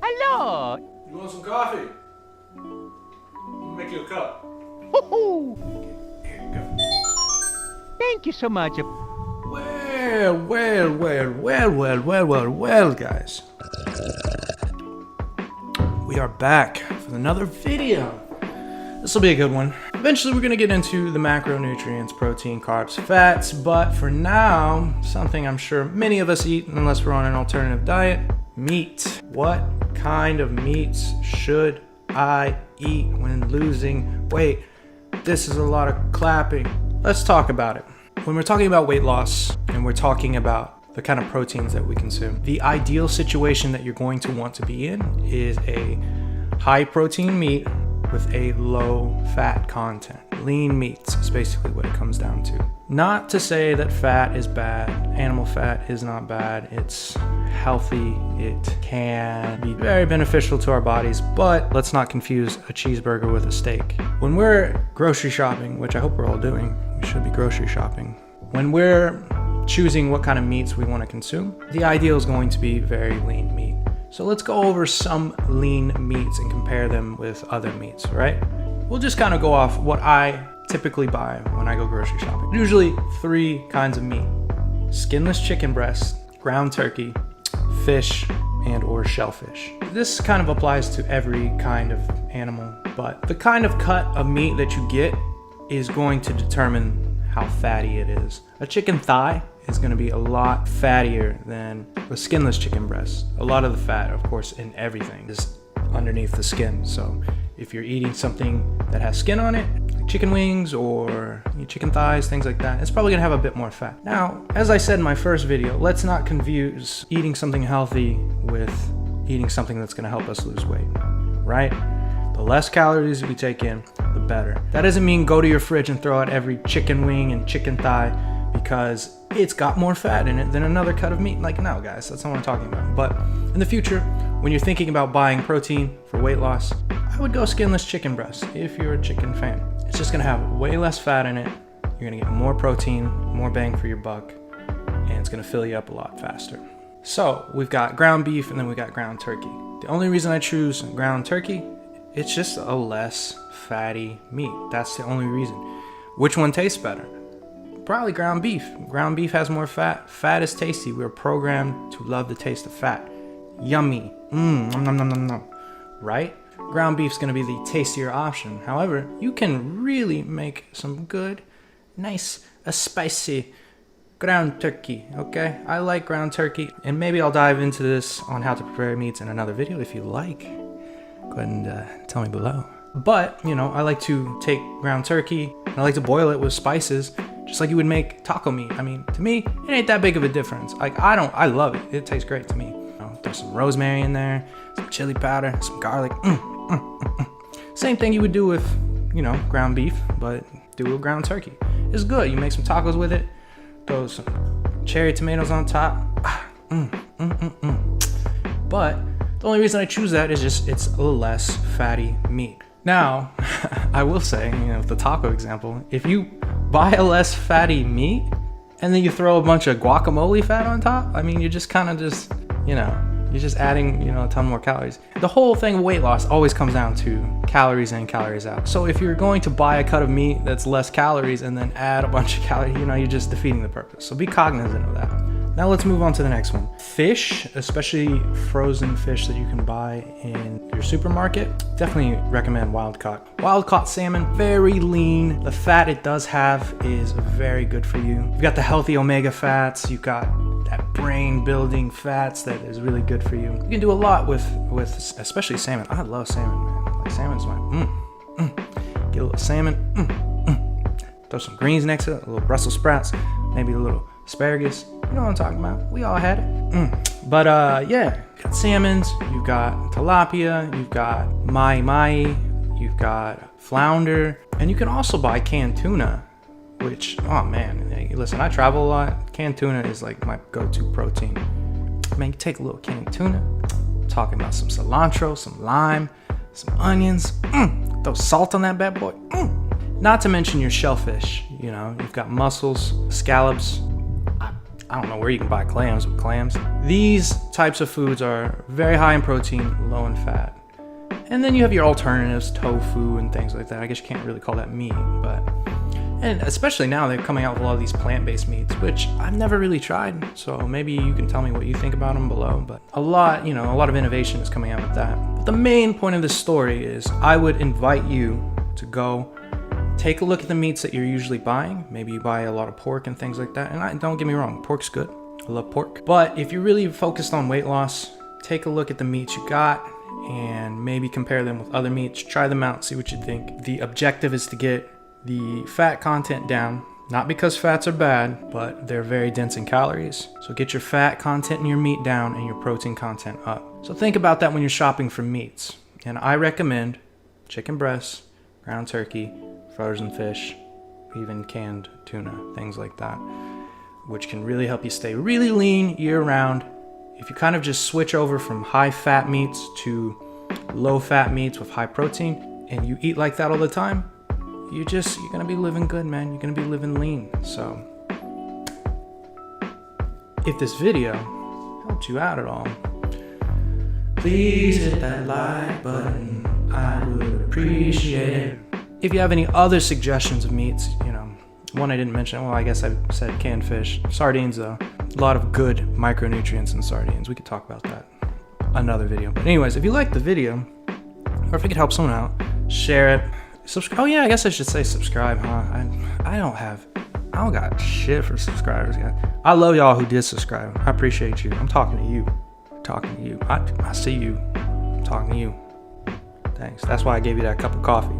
Hello. You want some coffee? I'll make you a cup. Woohoo. Here you go. Thank you so much. Well, guys. We are back with another video. This will be a good one. Eventually, we're gonna get into the macronutrients, protein, carbs, fats, but for now, something I'm sure many of us eat unless we're on an alternative diet, meat. What kind of meats should I eat when losing weight? This is a lot of clapping. Let's talk about it. When we're talking about weight loss and we're talking about the kind of proteins that we consume, the ideal situation that you're going to want to be in is a high protein meat with a low fat content. Lean meats is basically what it comes down to. Not to say that fat is bad. Animal fat is not bad. It's healthy. It can be very beneficial to our bodies, but let's not confuse a cheeseburger with a steak. When we're grocery shopping, which I hope we're all doing, we should be grocery shopping. When we're choosing what kind of meats we want to consume, the ideal is going to be very lean meat. So let's go over some lean meats and compare them with other meats, right? We'll just kind of go off what I typically buy when I go grocery shopping. Usually 3 kinds of meat: skinless chicken breast, ground turkey, fish, and or shellfish. This kind of applies to every kind of animal, but the kind of cut of meat that you get is going to determine how fatty it is. A chicken thigh is going to be a lot fattier than a skinless chicken breast. A lot of the fat, of course, in everything is underneath the skin. So if you're eating something that has skin on it, like chicken wings or chicken thighs, things like that, it's probably going to have a bit more fat. Now, as I said in my first video, let's not confuse eating something healthy with eating something that's going to help us lose weight, right? The less calories we take in, the better. That doesn't mean go to your fridge and throw out every chicken wing and chicken thigh because it's got more fat in it than another cut of meat. Like, no, guys, that's not what I'm talking about. But in the future, when you're thinking about buying protein for weight loss, I would go skinless chicken breast if you're a chicken fan. It's just gonna have way less fat in it. You're gonna get more protein, more bang for your buck, and it's gonna fill you up a lot faster. So we've got ground beef and then we got ground turkey. The only reason I choose ground turkey, it's just a less fatty meat. That's the only reason. Which one tastes better? Probably ground beef. Ground beef has more fat. Fat is tasty. We're programmed to love the taste of fat. Yummy. Nom, nom, nom, nom, nom. Right? Ground beef's gonna be the tastier option. However, you can really make some good, nice, spicy ground turkey, okay? I like ground turkey, and maybe I'll dive into this on how to prepare meats in another video if you like. Go ahead and tell me below. But, you know, I like to take ground turkey and I like to boil it with spices, just like you would make taco meat. I mean, to me, it ain't that big of a difference. Like, I love it. It tastes great to me. You know, throw some rosemary in there, some chili powder, some garlic. Same thing you would do with, you know, ground beef, but do with ground turkey. It's good. You make some tacos with it, throw some cherry tomatoes on top. But the only reason I choose that is just it's a little less fatty meat. Now, I will say, you know, with the taco example, if you buy a less fatty meat and then you throw a bunch of guacamole fat on top, I mean, you're just kind of just, you know, you're just adding, you know, a ton more calories. The whole thing of weight loss always comes down to calories in, calories out. So if you're going to buy a cut of meat that's less calories and then add a bunch of calories, you know, you're just defeating the purpose. So be cognizant of that. Now let's move on to the next one. Fish, especially frozen fish that you can buy in your supermarket, definitely recommend wild caught. Wild caught salmon, very lean. The fat it does have is very good for you. You've got the healthy omega fats, you've got that brain building fats that is really good for you. You can do a lot with especially salmon. I love salmon, man. Like salmon's my, Get a little salmon, Throw some greens next to it, a little Brussels sprouts, maybe a little asparagus. You know what I'm talking about. We all had it. But yeah, you've got salmons, you've got tilapia, you've got mahi-mahi, you've got flounder, and you can also buy canned tuna, which, oh man, hey, listen, I travel a lot. Canned tuna is like my go-to protein. Man, you take a little canned tuna, talking about some cilantro, some lime, some onions, throw salt on that bad boy. Not to mention your shellfish, you know, you've got mussels, scallops. I don't know where you can buy clams, but clams. These types of foods are very high in protein, low in fat. And then you have your alternatives, tofu and things like that. I guess you can't really call that meat, but... And especially now they're coming out with a lot of these plant-based meats, which I've never really tried. So maybe you can tell me what you think about them below. But a lot of innovation is coming out with that. But the main point of this story is I would invite you to go take a look at the meats that you're usually buying. Maybe you buy a lot of pork and things like that. And don't get me wrong, pork's good. I love pork. But if you're really focused on weight loss, take a look at the meats you got and maybe compare them with other meats. Try them out, see what you think. The objective is to get the fat content down, not because fats are bad, but they're very dense in calories. So get your fat content in your meat down and your protein content up. So think about that when you're shopping for meats. And I recommend chicken breasts, ground turkey, frozen fish, even canned tuna, things like that, which can really help you stay really lean year round. If you kind of just switch over from high fat meats to low fat meats with high protein and you eat like that all the time, you're gonna be living good, man. You're gonna be living lean. So if this video helped you out at all, please hit that like button. I would appreciate it. If you have any other suggestions of meats, one I didn't mention, well, I guess I said canned fish. Sardines though, a lot of good micronutrients in sardines. We could talk about that another video. But anyways, if you liked the video, or if it could help someone out, share it. Subscribe. Oh yeah, I guess I should say subscribe, huh? I don't got shit for subscribers, guys. I love y'all who did subscribe. I appreciate you. I'm talking to you. I see you. I'm talking to you. Thanks. That's why I gave you that cup of coffee.